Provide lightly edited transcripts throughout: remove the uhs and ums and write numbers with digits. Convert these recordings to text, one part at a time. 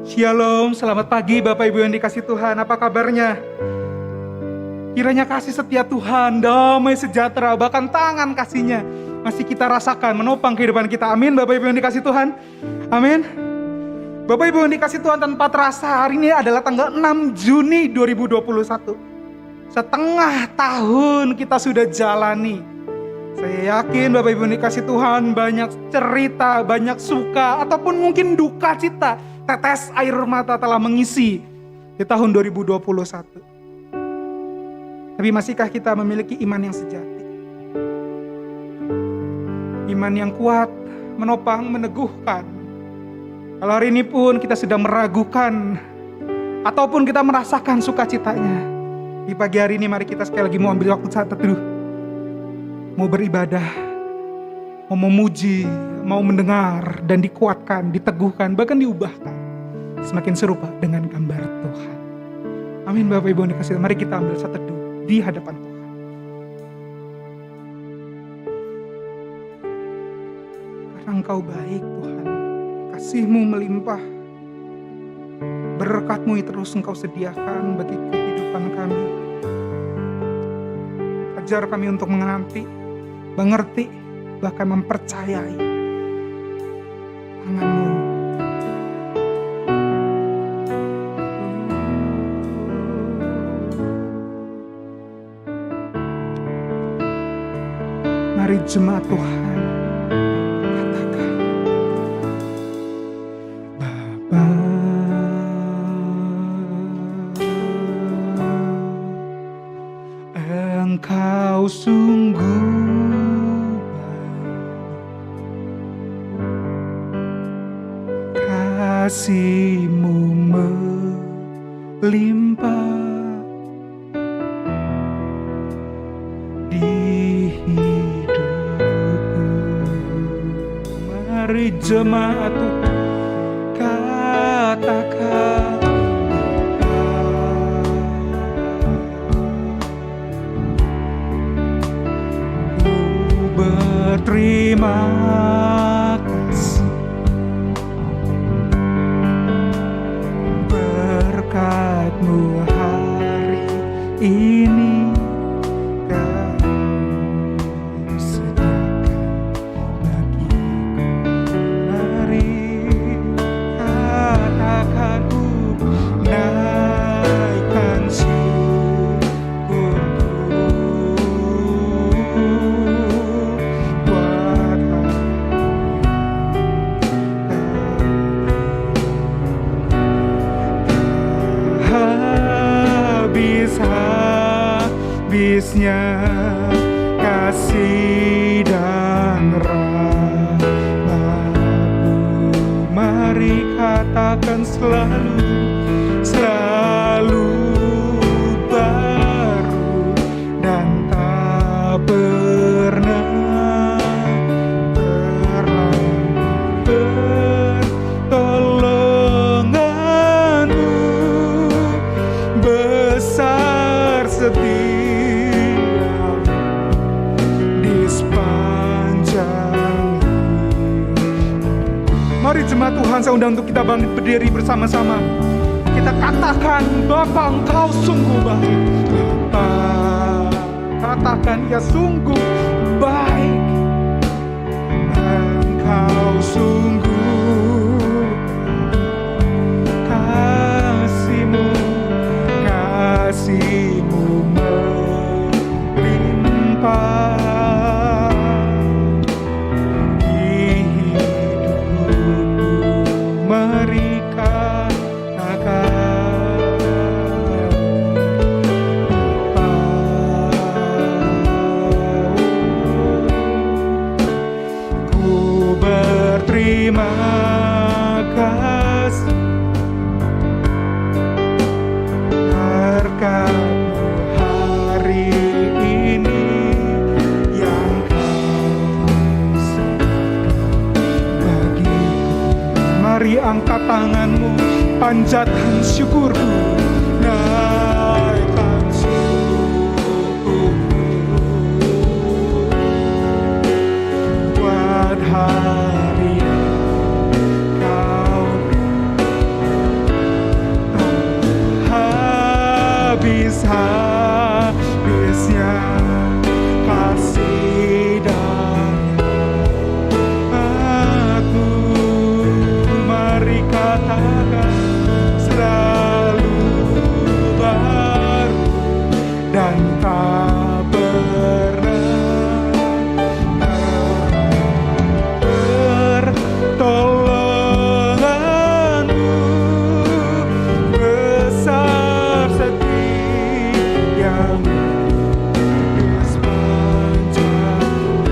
Shalom, selamat pagi Bapak Ibu yang dikasih Tuhan, apa kabarnya? Kiranya kasih setia Tuhan, damai sejahtera, bahkan tangan kasih-Nya masih kita rasakan, menopang kehidupan kita. Amin Bapak Ibu yang dikasih Tuhan. Amin. Bapak Ibu yang dikasih Tuhan, tanpa terasa hari ini adalah tanggal 6 Juni 2021. Setengah tahun kita sudah jalani. Saya yakin Bapak Ibu yang dikasih Tuhan, banyak cerita, banyak suka, ataupun mungkin duka cita, tetes air mata telah mengisi di tahun 2021. Tapi masihkah kita memiliki iman yang sejati? Iman yang kuat, menopang, meneguhkan. Kalau hari ini pun kita sedang meragukan, ataupun kita merasakan sukacitanya, di pagi hari ini mari kita sekali lagi mau ambil waktu saat teduh. Mau beribadah, mau memuji, mau mendengar dan dikuatkan, diteguhkan, bahkan diubahkan. Semakin serupa dengan gambar Tuhan. Amin Bapak Ibu yang dikasihi. Mari kita ambil saat teduh di hadapan Tuhan. Karena Engkau baik Tuhan, kasih-Mu melimpah, berkat-Mu terus Engkau sediakan bagi kehidupan kami. Ajar kami untuk mengerti, bahkan mempercayai tangan-Mu. Mari jemaat Tuhan katakan, Bapa, Engkau sungguh kasih-Mu melimpah di hidupku. Mari jemaat katakan, ku berterima kasih berkat-Mu hari ini, Kau sediakan bagiku. Mari katakan, ku naikkan syukurku buat habisnya kasih dan rahmat-Mu. Mari katakan selalu baru dan tak pernah pertolongan-Mu besar setia di sepanjang hidup. Mari jemaat Tuhan, saya undang untuk kita bangkit berdiri bersama-sama. Kita katakan, Bapa, Engkau sungguh baik. Bapa, katakan, ya sungguh baik. Engkau sungguh kasih-Mu melimpah di hidupku. Mari katakan, ku berterima kasih berkat-Mu hari ini yang Kau sediakan bagiku. Mari angkat tangan-Mu, panjatkan syukurku, naikkan syukurku buat hari yang Kau habisnya kasih dan aku, mari katakan selalu baru dan tak pernah pertolonganmu besar setiamu di sepanjang hidupku.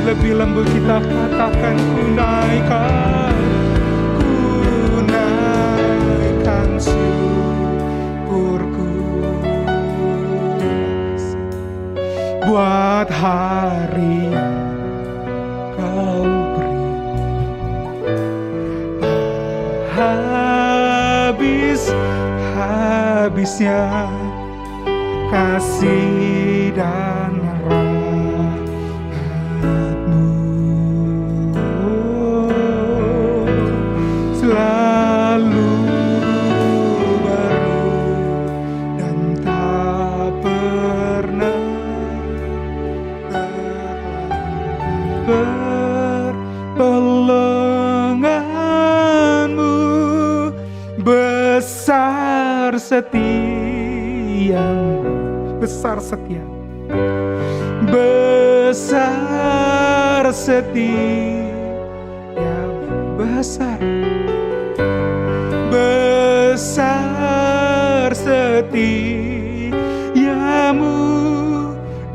Lebih lembut kita katakan, ku naikkan syukurku buat hari yang kau beri. Habisnya kasih dan rahmat-Mu selalu baru dan tak pernah pertolongan-Mu besar setia, besar setia, besar setia, besar setiamu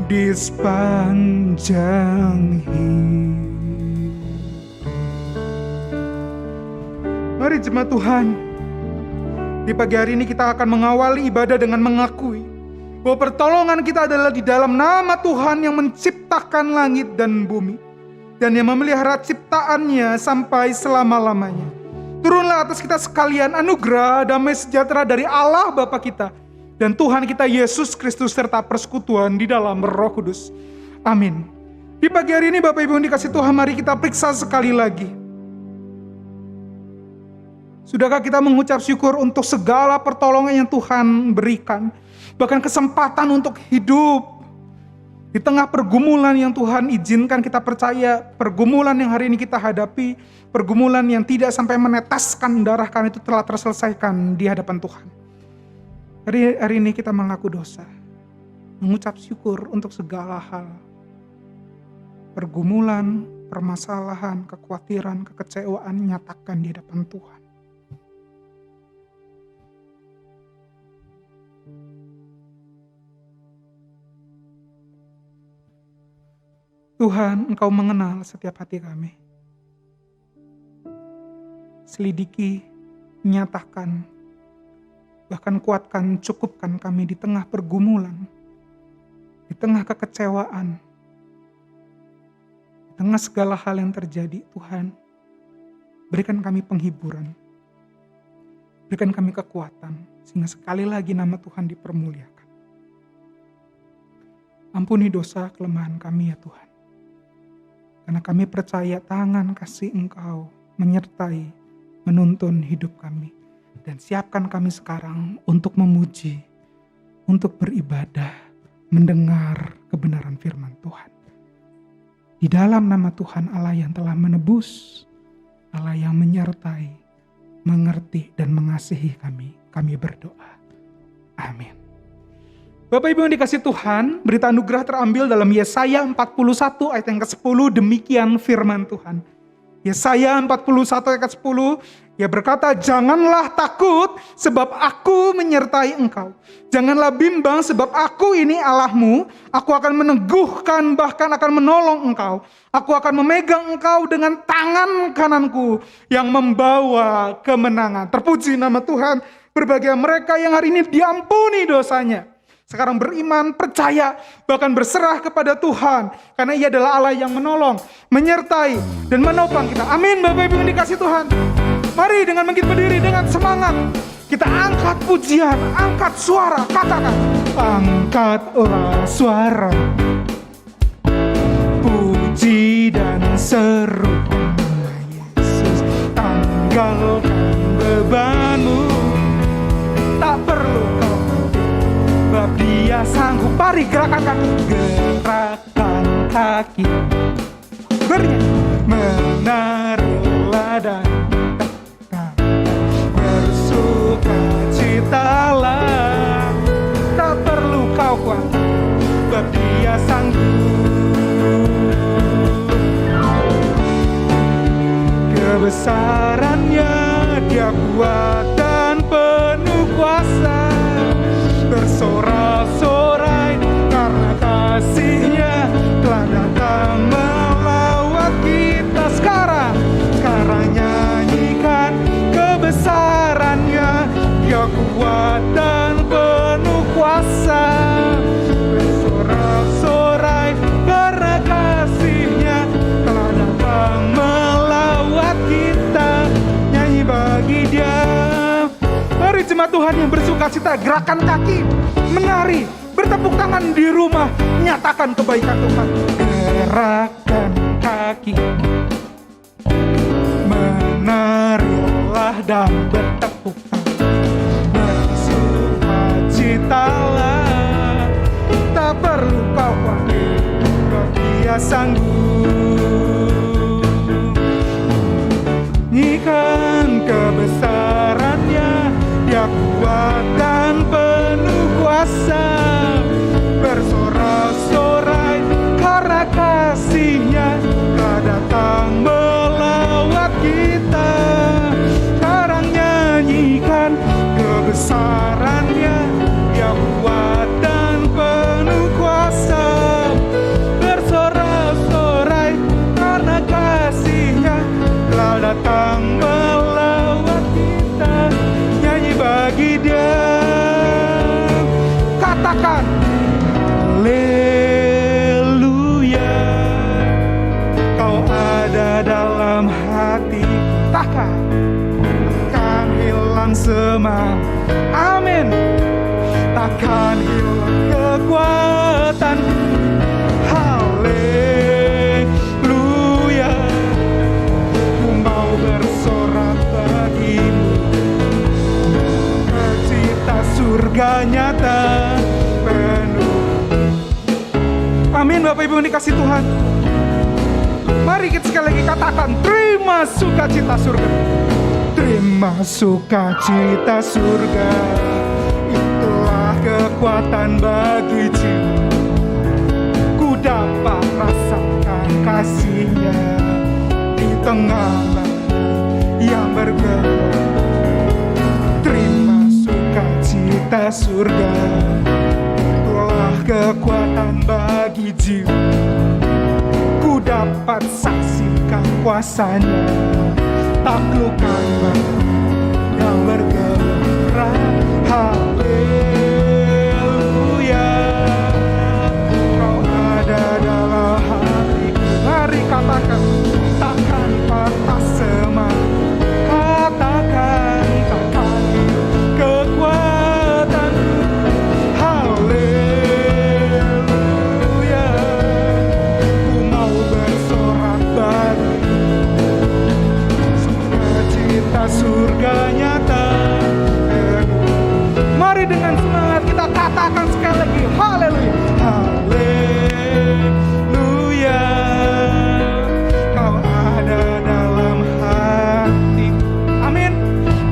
di sepanjang hidup. Mari jemaat Tuhan, di pagi hari ini kita akan mengawali ibadah dengan mengakui bahwa pertolongan kita adalah di dalam nama Tuhan yang menciptakan langit dan bumi dan yang memelihara ciptaannya sampai selama-lamanya. Turunlah atas kita sekalian anugerah damai sejahtera dari Allah Bapa kita dan Tuhan kita Yesus Kristus serta persekutuan di dalam Roh Kudus. Amin. Di pagi hari ini Bapak Ibu yang dikasih Tuhan, mari kita periksa sekali lagi. Sudahkah kita mengucap syukur untuk segala pertolongan yang Tuhan berikan? Bahkan kesempatan untuk hidup di tengah pergumulan yang Tuhan izinkan kita percaya, pergumulan yang hari ini kita hadapi, pergumulan yang tidak sampai meneteskan darah kami itu telah terselesaikan di hadapan Tuhan. Hari ini kita mengaku dosa, mengucap syukur untuk segala hal. Pergumulan, permasalahan, kekhawatiran, kekecewaan nyatakan di hadapan Tuhan. Tuhan, Engkau mengenal setiap hati kami. Selidiki, nyatakan, bahkan kuatkan, cukupkan kami di tengah pergumulan, di tengah kekecewaan, di tengah segala hal yang terjadi. Tuhan, berikan kami penghiburan, berikan kami kekuatan, sehingga sekali lagi nama Tuhan dipermuliakan. Ampuni dosa kelemahan kami ya Tuhan. Karena kami percaya tangan kasih Engkau menyertai, menuntun hidup kami. Dan siapkan kami sekarang untuk memuji, untuk beribadah, mendengar kebenaran firman Tuhan. Di dalam nama Tuhan Allah yang telah menebus, Allah yang menyertai, mengerti dan mengasihi kami berdoa. Amin. Bapak Ibu yang dikasih Tuhan, berita anugerah terambil dalam Yesaya 41 ayat yang ke-10, demikian firman Tuhan. Yesaya 41 ayat ke-10, ia berkata, janganlah takut sebab aku menyertai engkau. Janganlah bimbang sebab aku ini Allahmu, aku akan meneguhkan bahkan akan menolong engkau. Aku akan memegang engkau dengan tangan kananku yang membawa kemenangan. Terpuji nama Tuhan, berbahagia mereka yang hari ini diampuni dosanya. Sekarang beriman, percaya, bahkan berserah kepada Tuhan. Karena Ia adalah Allah yang menolong, menyertai, dan menopang kita. Amin Bapak Ibu yang dikasih Tuhan. Mari dengan bangkit berdiri dengan semangat. Kita angkat pujian, angkat suara, katakan. Angkat suara. Puji dan seru nama Yesus. Tanggalkan bebanmu. Tak perlu kau Dia sanggup. Mari gerakan kaki. Gerakan kaki. Bernyanyi. Menarilah dan bersukacitalah. Tak perlu kau khawatir, sebab Dia sanggup. Kebesarannya Dia kuat dan penuh kuasa, bersorak-sorai karena kasih-Nya telah datang melawat kita. Sekarang nyanyikan kebesarannya. Dia kuat dan penuh kuasa, bersorak-sorai karena kasih-Nya telah datang melawat kita. Nyanyi bagi Dia. Mari jemaat Tuhan yang bersukacita, gerakan kaki, menari, bertepuk tangan di rumah, nyatakan kebaikan Tuhan. Gerakan kaki, menarilah dan bertepuk tangan, bersukacitalah. Tak perlu kau khawatir, sebab Dia sanggup. Nyanyikan kebesarannya. Dia kuat dan penuh kuasa, bersorak-sorai karena kasih-Nya telah datang melawat kita. Sekarang nyanyikan kebesarannya. Dia kuat dan penuh kuasa, bersorak-sorai karena kasih-Nya telah datang melawat kita. Nyanyi bagi Dia. Katakan haleluya. Kau ada dalam hati. Takkan hilang semangat. Amin. Takkan hilang kekuatan. Haleluya. Ku mau bersorak bagimu. Cita surga nyata penuh. Amin. Bapak Ibu yang dikasih Tuhan, mari kita sekali lagi katakan, terima sukacita surga. Terima sukacita surga, itulah kekuatan bagi jiwa. Ku dapat rasakan kasih-Nya di tengah yang bergelap. Terima sukacita surga, itulah kekuatan bagi jiwa. Ku dapat saksikan kuasa-Nya, taklukkan yang bergerak. Haleluya. Kau ada dalam hatiku. Mari katakan, takkan patah semangat. Katakan kekuatan. Haleluya. Ku mau bersorak bagi sukacita surga nyata. Mari dengan semangat kita katakan sekali lagi, haleluya. Haleluya. Kau ada dalam hati. Amin.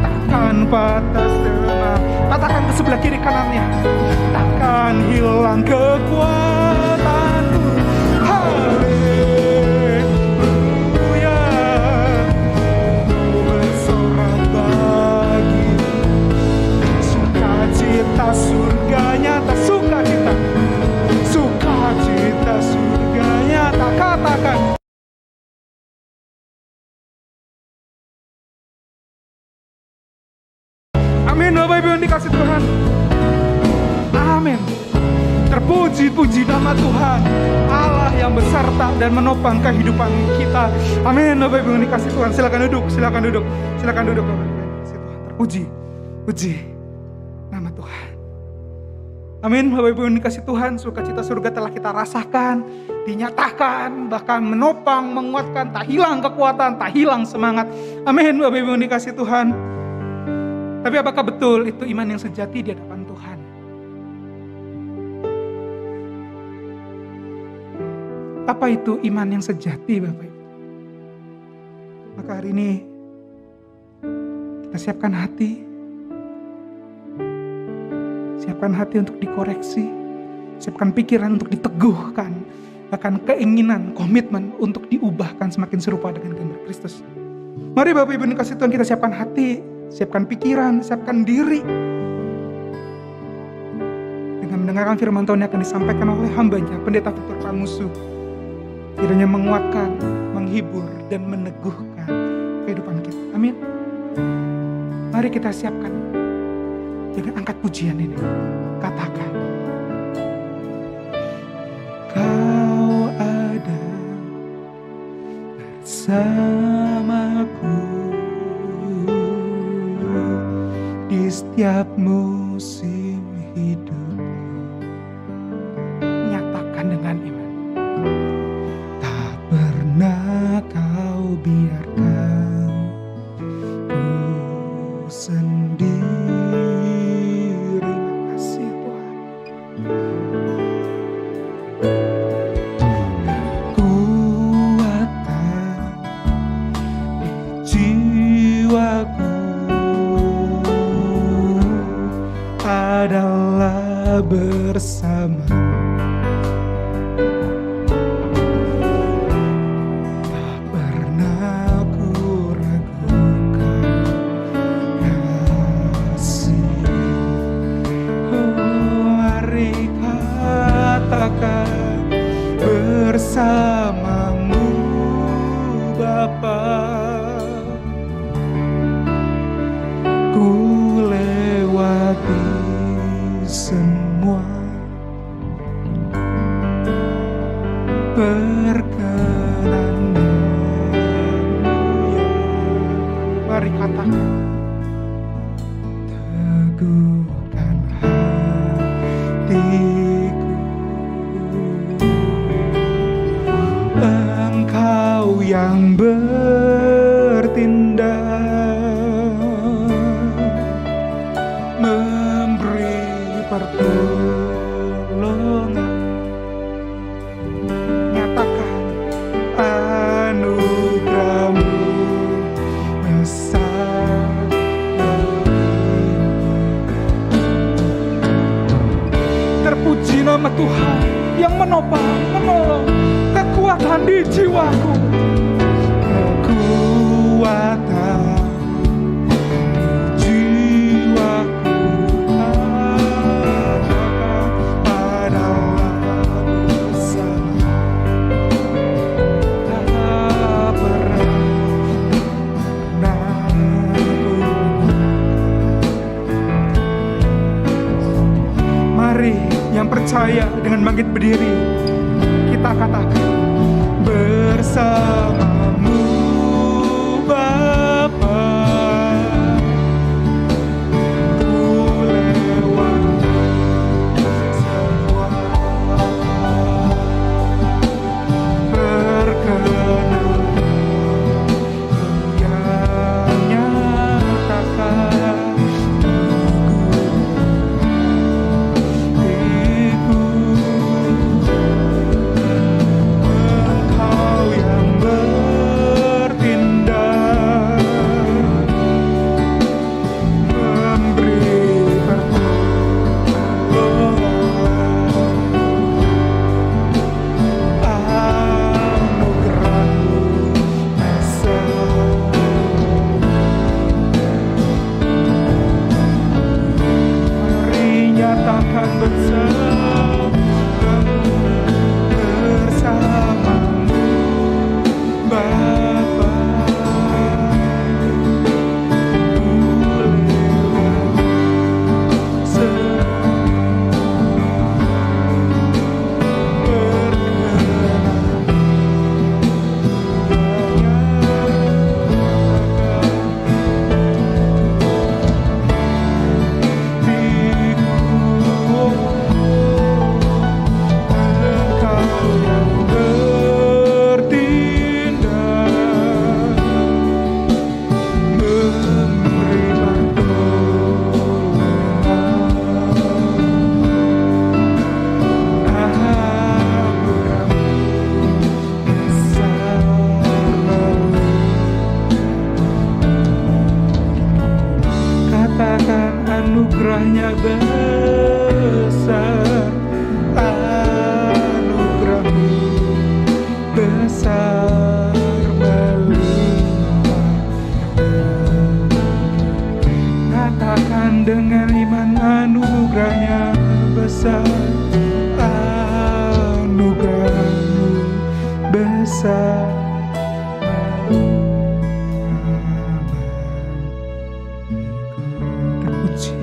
Takkan patah semangat. Katakan ke sebelah kiri kanannya, takkan hilang kekuatanku. Haleluya. Ku bersorak bagi sukacita surga nyata. Sukacita, sukacita surga nyata. Katakan. Amin. Bapak Ibu yang dikasih Tuhan, amin. Terpuji-puji nama Tuhan, Allah yang beserta dan menopang kehidupan kita. Amin. Bapak Ibu yang dikasih Tuhan, silakan duduk, silakan duduk, silakan duduk. Bapak Ibu yang dikasih Tuhan, terpuji, puji nama Tuhan. Amin. Bapak Ibu yang dikasih Tuhan, sukacita surga telah kita rasakan, dinyatakan, bahkan menopang, menguatkan, tak hilang kekuatan, tak hilang semangat. Amin. Bapak Ibu yang dikasih Tuhan. Tapi apakah betul itu iman yang sejati di hadapan Tuhan? Apa itu iman yang sejati, Bapak Ibu? Maka hari ini kita siapkan hati. Siapkan hati untuk dikoreksi. Siapkan pikiran untuk diteguhkan. Akan keinginan, komitmen untuk diubahkan semakin serupa dengan gambar Kristus. Mari Bapak Ibu dikasih Tuhan, kita siapkan hati, siapkan pikiran, siapkan diri. Dengan mendengarkan firman Tuhan yang akan disampaikan oleh hambanya, Pendeta Victor Pamusu. Kiranya menguatkan, menghibur, dan meneguhkan kehidupan kita. Amin. Mari kita siapkan dengan angkat pujian ini. Katakan, Kau ada bersamaku di setiap musim hidup. Nyatakan dengan iman. Tak pernah Kau biarkan ku sendiri. Makasih Tuhan. Kekuatan di jiwaku adalah bersama. Bersamamu Bapa, ku lewati semua perkenanmu ya. Mari katakan, teguhkan hatiku. Engkau yang bertindak, memberi pertolongan. Nyatakan anugerah-Mu besar melimpah. Terpuji nama Tuhan yang menopang, menolong, kekuatan di jiwaku. Kekuatan di jiwaku adalah bersama. Tak pernah Mari yang percaya dengan bangkit berdiri, kita katakan, bersamamu Bapa, ku lewati semua perkenan yang nyatakan. Engkau yang anugerahnya besar, anugerahmu besar melimpah. Katakan dengan iman, anugerahnya besar, anugerahmu besar. Terpuji.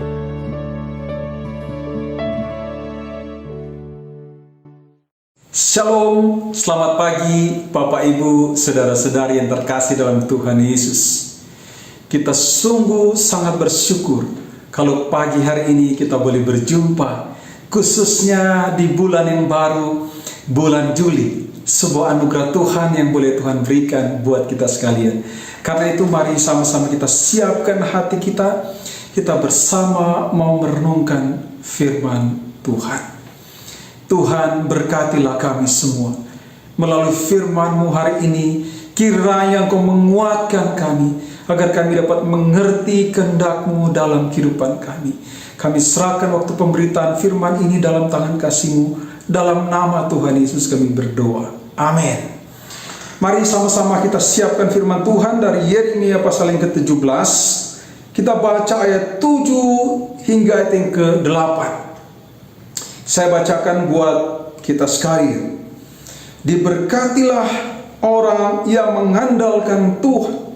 Shalom, selamat pagi Bapak Ibu, saudara-saudari yang terkasih dalam Tuhan Yesus. Kita sungguh sangat bersyukur kalau pagi hari ini kita boleh berjumpa, khususnya di bulan yang baru, bulan Juli. Sebuah anugerah Tuhan yang boleh Tuhan berikan buat kita sekalian. Karena itu mari sama-sama kita siapkan hati kita, kita bersama mau merenungkan firman Tuhan. Tuhan berkatilah kami semua. Melalui firman-Mu hari ini, kiranya Engkau menguatkan kami, agar kami dapat mengerti kehendak-Mu dalam kehidupan kami. Kami serahkan waktu pemberitaan firman ini dalam tangan kasih-Mu. Dalam nama Tuhan Yesus kami berdoa. Amin. Mari sama-sama kita siapkan firman Tuhan dari Yeremia pasal yang ke-17. Kita baca ayat 7 hingga ayat yang ke-8. Saya bacakan buat kita sekalian. Diberkatilah orang yang mengandalkan Tuhan,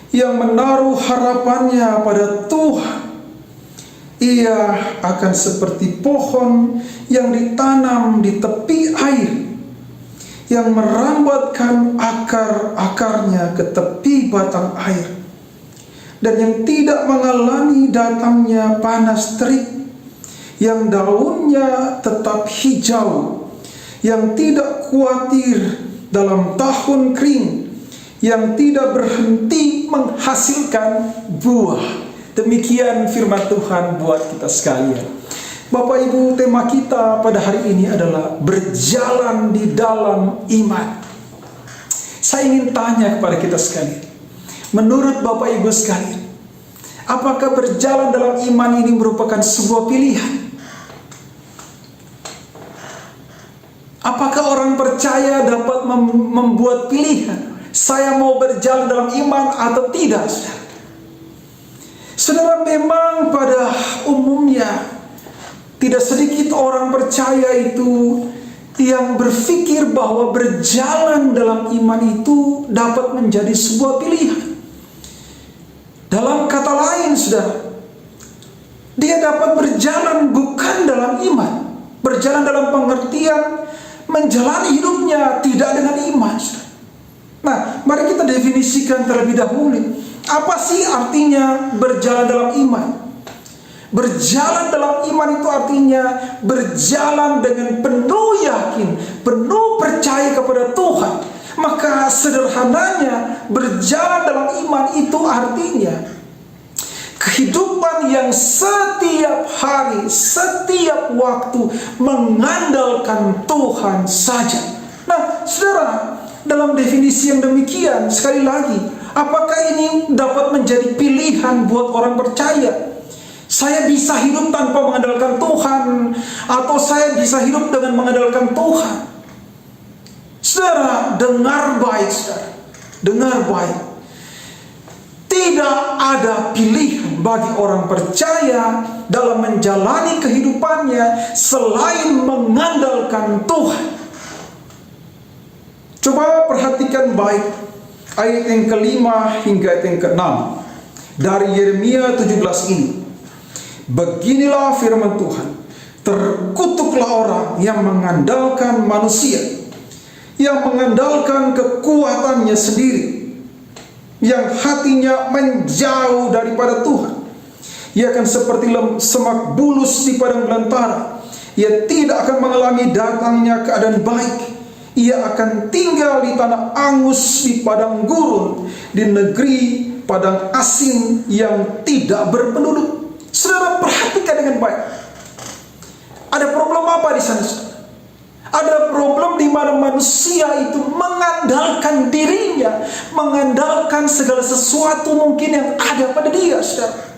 yang menaruh harapannya pada Tuhan. Ia akan seperti pohon yang ditanam di tepi air, yang merambatkan akar-akarnya ke tepi batang air, dan yang tidak mengalami datangnya panas terik, yang daunnya tetap hijau, yang tidak khawatir dalam tahun kering, yang tidak berhenti menghasilkan buah. Demikian firman Tuhan buat kita sekalian. Bapak Ibu, tema kita pada hari ini adalah berjalan di dalam iman. Saya ingin tanya kepada kita sekalian, menurut Bapak Ibu sekalian, apakah berjalan dalam iman ini merupakan sebuah pilihan? Apakah orang percaya dapat membuat pilihan, saya mau berjalan dalam iman atau tidak? Saudara, memang pada umumnya tidak sedikit orang percaya itu yang berpikir bahwa berjalan dalam iman itu dapat menjadi sebuah pilihan. Dalam kata lain, saudara, dia dapat berjalan bukan dalam iman, berjalan dalam pengertian menjalani hidupnya tidak dengan iman. Nah, mari kita definisikan terlebih dahulu. Apa sih artinya berjalan dalam iman? Berjalan dalam iman itu artinya berjalan dengan penuh yakin, penuh percaya kepada Tuhan. Maka sederhananya, berjalan dalam iman itu artinya kehidupan yang setiap hari, setiap waktu mengandalkan Tuhan saja. Nah, saudara, dalam definisi yang demikian, sekali lagi, apakah ini dapat menjadi pilihan buat orang percaya? Saya bisa hidup tanpa mengandalkan Tuhan, atau saya bisa hidup dengan mengandalkan Tuhan? Saudara, dengar baik, saudara. Dengar baik. Tidak ada pilihan bagi orang percaya dalam menjalani kehidupannya selain mengandalkan Tuhan. Coba perhatikan baik ayat yang kelima hingga ayat yang keenam dari Yeremia 17 ini. Beginilah firman Tuhan, terkutuklah orang yang mengandalkan manusia, yang mengandalkan kekuatannya sendiri, yang hatinya menjauh daripada Tuhan. Ia akan seperti semak bulus di padang belantara. Ia tidak akan mengalami datangnya keadaan baik. Ia akan tinggal di tanah angus, di padang gurun, di negeri padang asing yang tidak berpenduduk. Saudara, perhatikan dengan baik. Ada problem apa di sana, saudara? Ada problem di mana manusia itu mengandalkan dirinya, mengandalkan segala sesuatu mungkin yang ada pada dia, saudara.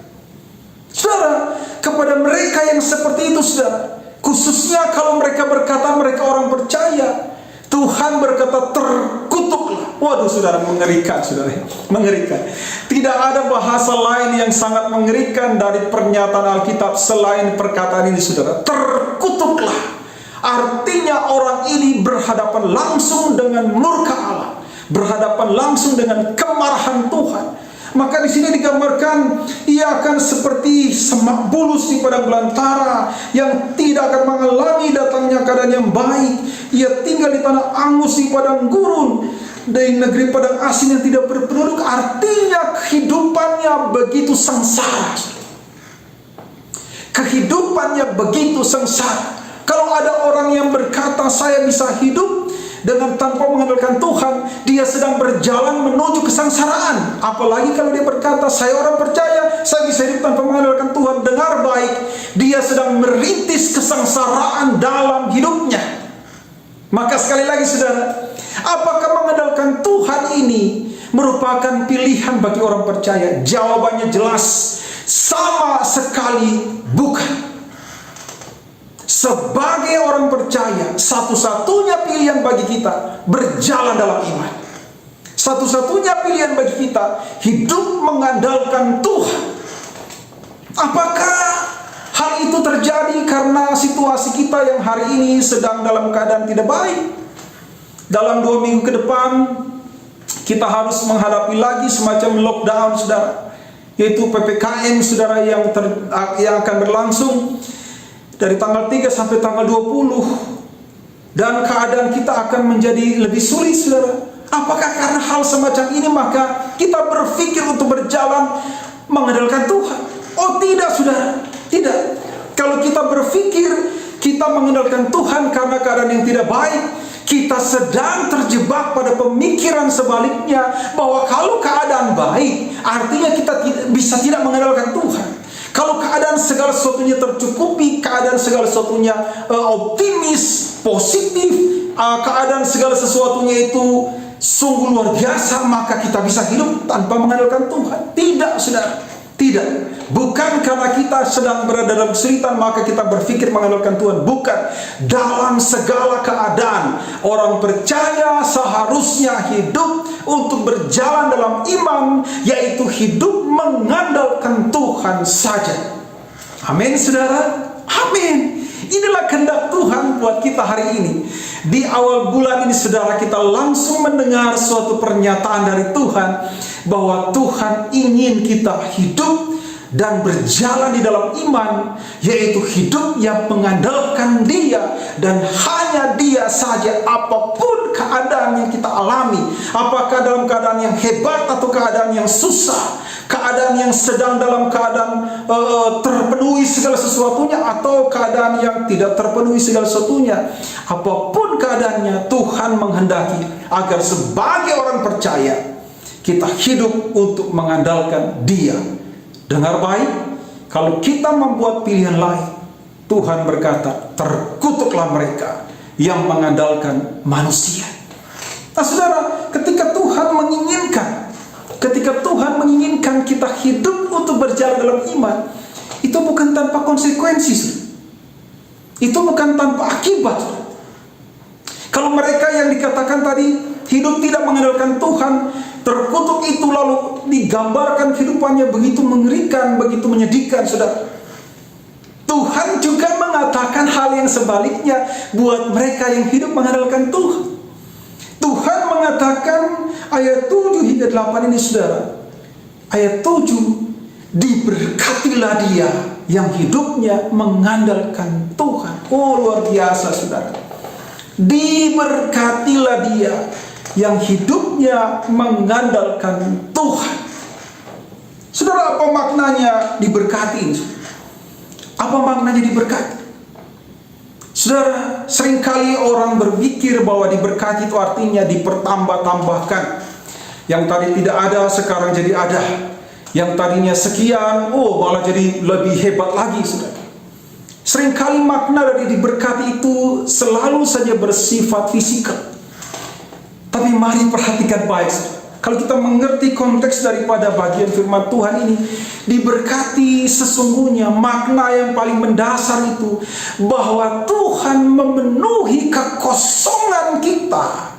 Saudara, kepada mereka yang seperti itu, saudara, khususnya kalau mereka berkata mereka orang percaya, Tuhan berkata terkutuklah. Waduh saudara, mengerikan saudara, mengerikan. Tidak ada bahasa lain yang sangat mengerikan dari pernyataan Alkitab selain perkataan ini saudara. Terkutuklah. Artinya orang ini berhadapan langsung dengan murka Allah, berhadapan langsung dengan kemarahan Tuhan. Maka di sini digambarkan ia akan seperti semak bulus di padang belantara yang tidak akan mengalami datangnya keadaan yang baik. Ia tinggal di tanah angus di padang gurun, dari negeri padang asin yang tidak berpenduduk. Artinya kehidupannya begitu sengsara. Kehidupannya begitu sengsara. Kalau ada orang yang berkata saya bisa hidup dengan tanpa mengandalkan Tuhan, dia sedang berjalan menuju kesengsaraan. Apalagi kalau dia berkata saya orang percaya, saya bisa hidup tanpa mengandalkan Tuhan. Dengar baik, dia sedang merintis kesengsaraan dalam hidupnya. Maka sekali lagi saudara, apakah mengandalkan Tuhan ini merupakan pilihan bagi orang percaya? Jawabannya jelas, sama sekali bukan. Sebagai orang percaya, satu-satunya pilihan bagi kita berjalan dalam iman. Satu-satunya pilihan bagi kita hidup mengandalkan Tuhan. Apakah hal itu terjadi karena situasi kita yang hari ini sedang dalam keadaan tidak baik? Dalam 2 minggu ke depan kita harus menghadapi lagi semacam lockdown saudara, yaitu PPKM saudara yang akan berlangsung dari tanggal 3 sampai tanggal 20. Dan keadaan kita akan menjadi lebih sulit saudara. Apakah karena hal semacam ini maka kita berpikir untuk berjalan mengandalkan Tuhan? Oh tidak saudara, tidak. Kalau kita berpikir kita mengandalkan Tuhan karena keadaan yang tidak baik, kita sedang terjebak pada pemikiran sebaliknya, bahwa kalau keadaan baik artinya kita bisa tidak mengandalkan Tuhan. Kalau keadaan segala sesuatunya tercukupi, keadaan segala sesuatunya optimis, positif, keadaan segala sesuatunya itu sungguh luar biasa, maka kita bisa hidup tanpa mengandalkan Tuhan. Tidak saudara, tidak. Bukan karena kita sedang berada dalam kesulitan maka kita berpikir mengandalkan Tuhan. Bukan. Dalam segala keadaan orang percaya seharusnya hidup untuk berjalan dalam iman, yaitu hidup mengandalkan Tuhan saja. Amin saudara, amin. Inilah kehendak Tuhan buat kita hari ini. Di awal bulan ini saudara, kita langsung mendengar suatu pernyataan dari Tuhan bahwa Tuhan ingin kita hidup dan berjalan di dalam iman, yaitu hidup yang mengandalkan Dia dan hanya Dia saja. Apapun keadaan yang kita alami, apakah dalam keadaan yang hebat atau keadaan yang susah, keadaan yang sedang dalam keadaan terpenuhi segala sesuatunya atau keadaan yang tidak terpenuhi segala sesuatunya, apapun keadaannya, Tuhan menghendaki agar sebagai orang percaya kita hidup untuk mengandalkan Dia. Dengar baik, kalau kita membuat pilihan lain, Tuhan berkata, terkutuklah mereka yang mengandalkan manusia. Nah saudara, ketika Tuhan menginginkan kita hidup untuk berjalan dalam iman, itu bukan tanpa konsekuensi, itu bukan tanpa akibat. Kalau mereka yang dikatakan tadi hidup tidak mengandalkan Tuhan, terkutuk itu lalu digambarkan kehidupannya begitu mengerikan, begitu menyedihkan saudara. Tuhan juga mengatakan hal yang sebaliknya buat mereka yang hidup mengandalkan Tuhan. Tuhan mengatakan ayat 7 hingga 8 ini saudara. Ayat 7, diberkatilah dia yang hidupnya mengandalkan Tuhan. Oh luar biasa saudara. Diberkatilah dia yang hidupnya mengandalkan Tuhan. Saudara, apa maknanya diberkati? Apa maknanya diberkati? Saudara, seringkali orang berpikir bahwa diberkati itu artinya dipertambah-tambahkan. Yang tadi tidak ada, sekarang jadi ada. Yang tadinya sekian, oh malah jadi lebih hebat lagi, saudara. Seringkali makna dari diberkati itu selalu saja bersifat fisikal. Tapi mari perhatikan baik, saudara. Kalau kita mengerti konteks daripada bagian firman Tuhan ini, diberkati sesungguhnya makna yang paling mendasar itu bahwa Tuhan memenuhi kekosongan kita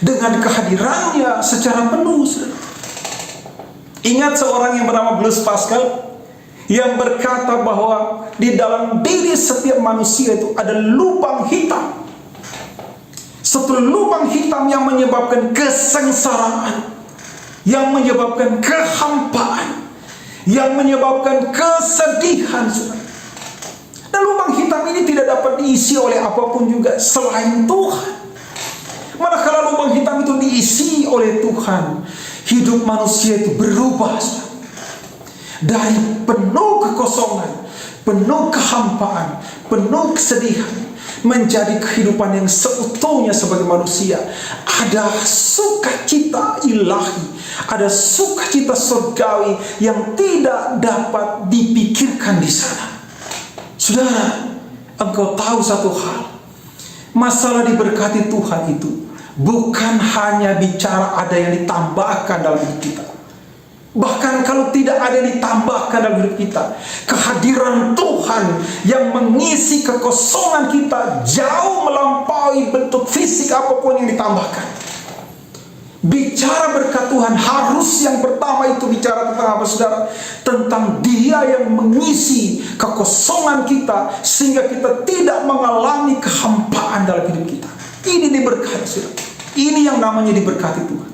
dengan kehadirannya secara penuh. Ingat seorang yang bernama Blaise Pascal yang berkata bahwa di dalam diri setiap manusia itu ada lubang hitam. Satu lubang hitam yang menyebabkan kesengsaraan, yang menyebabkan kehampaan, yang menyebabkan kesedihan. Dan lubang hitam ini tidak dapat diisi oleh apapun juga selain Tuhan. Manakala lubang hitam itu diisi oleh Tuhan, hidup manusia itu berubah dari penuh kekosongan, penuh kehampaan, penuh kesedihan, menjadi kehidupan yang seutuhnya sebagai manusia. Ada sukacita ilahi, ada sukacita surgawi yang tidak dapat dipikirkan di sana. Saudara, engkau tahu satu hal, masalah diberkati Tuhan itu bukan hanya bicara ada yang ditambahkan dalam hidup kita. Bahkan kalau tidak ada yang ditambahkan dalam hidup kita, kehadiran Tuhan yang mengisi kekosongan kita jauh melampaui bentuk fisik apapun yang ditambahkan. Bicara berkat Tuhan harus yang pertama itu bicara tentang apa, saudara? Tentang Dia yang mengisi kekosongan kita sehingga kita tidak mengalami kehampaan dalam hidup kita. Ini diberkati, saudara. Ini yang namanya diberkati Tuhan.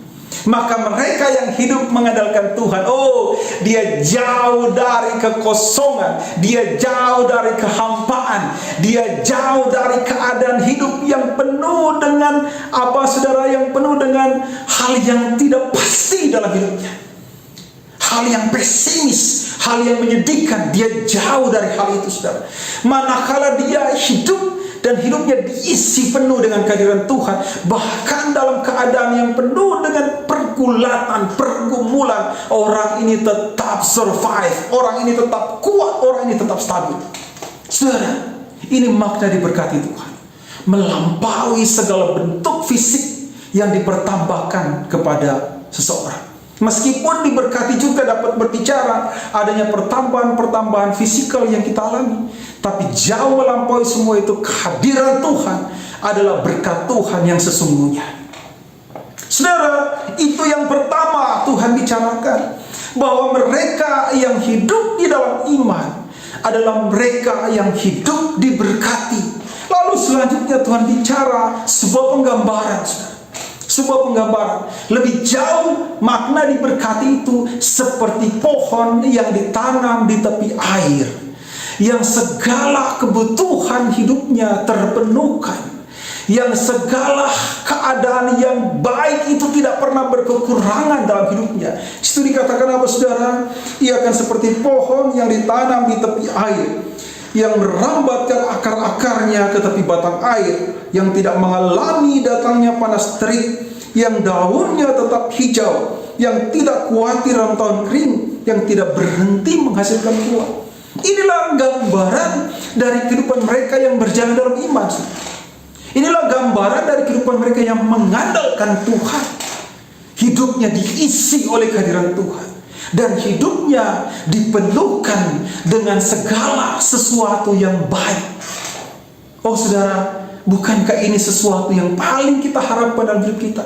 Maka mereka yang hidup mengandalkan Tuhan, oh, dia jauh dari kekosongan, dia jauh dari kehampaan, dia jauh dari keadaan hidup yang penuh dengan apa, saudara, yang penuh dengan hal yang tidak pasti dalam hidupnya, hal yang pesimis, hal yang menyedihkan. Dia jauh dari hal itu, saudara. Manakala dia hidup dan hidupnya diisi penuh dengan kehadiran Tuhan, bahkan dalam keadaan yang penuh dengan pergulatan, pergumulan, orang ini tetap survive, orang ini tetap kuat, orang ini tetap stabil. Saudara, ini makna diberkati Tuhan, melampaui segala bentuk fisik yang dipertambahkan kepada seseorang. Meskipun diberkati juga dapat berbicara adanya pertambahan-pertambahan fisikal yang kita alami, tapi jauh melampaui semua itu kehadiran Tuhan adalah berkat Tuhan yang sesungguhnya. Saudara, itu yang pertama Tuhan bicarakan, bahwa mereka yang hidup di dalam iman adalah mereka yang hidup diberkati. Lalu selanjutnya Tuhan bicara sebuah penggambaran, saudara. Sebuah penggambaran lebih jauh. Makna diberkati itu seperti pohon yang ditanam di tepi air, yang segala kebutuhan hidupnya terpenuhkan, yang segala keadaan yang baik itu tidak pernah berkekurangan dalam hidupnya. Itu dikatakan apa, saudara? Ia akan seperti pohon yang ditanam di tepi air, yang merambatkan akar-akarnya ke tepi batang air, yang tidak mengalami datangnya panas terik, yang daunnya tetap hijau, yang tidak khawatir dalam tahun kering, yang tidak berhenti menghasilkan buah. Inilah gambaran dari kehidupan mereka yang berjalan dalam iman. Inilah gambaran dari kehidupan mereka yang mengandalkan Tuhan. Hidupnya diisi oleh kehadiran Tuhan, dan hidupnya dipenuhkan dengan segala sesuatu yang baik. Oh saudara, bukankah ini sesuatu yang paling kita harapkan dalam hidup kita?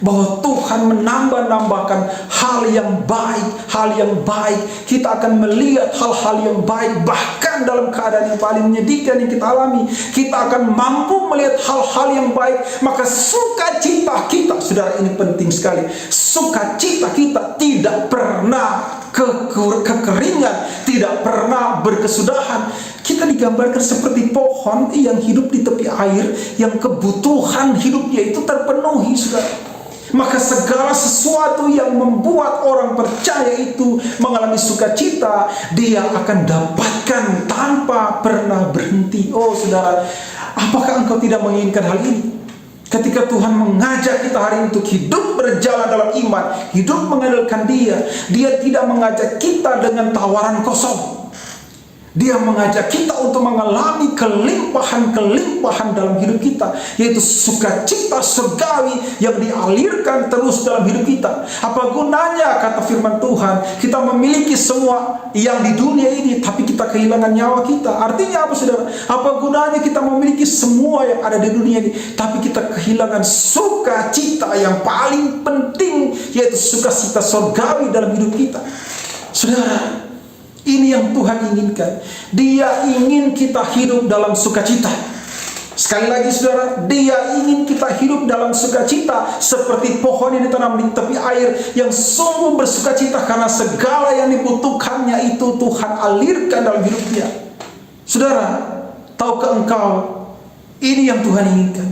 Bahwa Tuhan menambah-nambahkan hal yang baik, hal yang baik. Kita akan melihat hal-hal yang baik, bahkan dalam keadaan yang paling menyedihkan yang kita alami, kita akan mampu melihat hal-hal yang baik. Maka sukacita kita, saudara, ini penting sekali. Sukacita kita tidak pernah kekeringan, tidak pernah berkesudahan. Kita digambarkan seperti pohon yang hidup di tepi air, yang kebutuhan hidupnya itu terpenuhi, saudara. Maka segala sesuatu yang membuat orang percaya itu mengalami sukacita, dia akan dapatkan tanpa pernah berhenti. Oh saudara, apakah engkau tidak menginginkan hal ini? Ketika Tuhan mengajak kita hari ini untuk hidup berjalan dalam iman, hidup mengandalkan Dia, Dia tidak mengajak kita dengan tawaran kosong. Dia mengajak kita untuk mengalami kelimpahan-kelimpahan dalam hidup kita, yaitu sukacita surgawi yang dialirkan terus dalam hidup kita. Apa gunanya, kata firman Tuhan, kita memiliki semua yang di dunia ini, tapi kita kehilangan nyawa kita? Artinya apa, saudara? Apa gunanya kita memiliki semua yang ada di dunia ini, tapi kita kehilangan sukacita yang paling penting, yaitu sukacita surgawi dalam hidup kita? Saudara, ini yang Tuhan inginkan. Dia ingin kita hidup dalam sukacita. Sekali lagi, saudara, Dia ingin kita hidup dalam sukacita seperti pohon yang ditanam di tepi air yang sungguh bersukacita karena segala yang dibutuhkannya itu Tuhan alirkan dalam hidupnya. Saudara, tahukah engkau, ini yang Tuhan inginkan.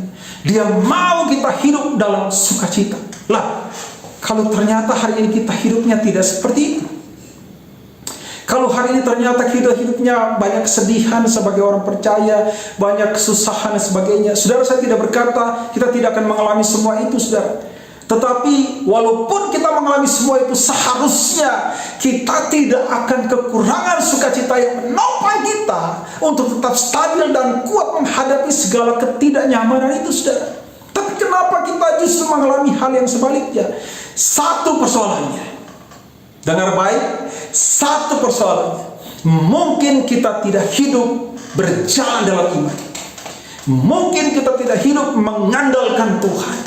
Dia mau kita hidup dalam sukacita. Lah, kalau ternyata hari ini kita hidupnya tidak seperti itu, kalau hari ini ternyata kita hidupnya banyak kesedihan sebagai orang percaya, banyak kesusahan dan sebagainya, saudara, saya tidak berkata kita tidak akan mengalami semua itu, saudara. Tetapi walaupun kita mengalami semua itu, seharusnya kita tidak akan kekurangan sukacita yang menopang kita untuk tetap stabil dan kuat menghadapi segala ketidaknyamanan itu, saudara. Tapi kenapa kita justru mengalami hal yang sebaliknya? Satu persoalannya, dengar baik, satu persoalannya, mungkin kita tidak hidup berjalan dalam iman. Mungkin kita tidak hidup mengandalkan Tuhan.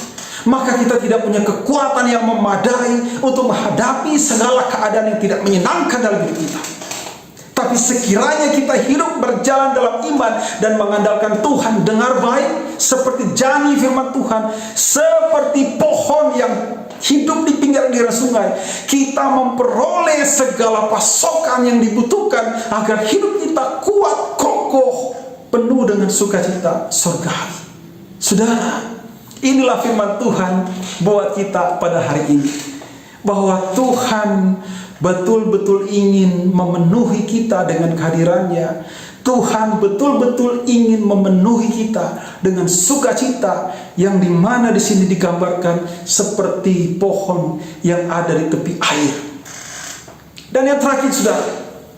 Maka kita tidak punya kekuatan yang memadai untuk menghadapi segala keadaan yang tidak menyenangkan dalam hidup kita. Tapi sekiranya kita hidup berjalan dalam iman dan mengandalkan Tuhan, dengar baik, seperti janji firman Tuhan, seperti pohon yang hidup di pinggir aliran sungai, kita memperoleh segala pasokan yang dibutuhkan agar hidup kita kuat, kokoh, penuh dengan sukacita surgawi. Saudara, inilah firman Tuhan buat kita pada hari ini, bahwa Tuhan betul-betul ingin memenuhi kita dengan kehadirannya. Tuhan betul-betul ingin memenuhi kita dengan sukacita yang dimana di sini digambarkan seperti pohon yang ada di tepi air. Dan yang terakhir, saudara,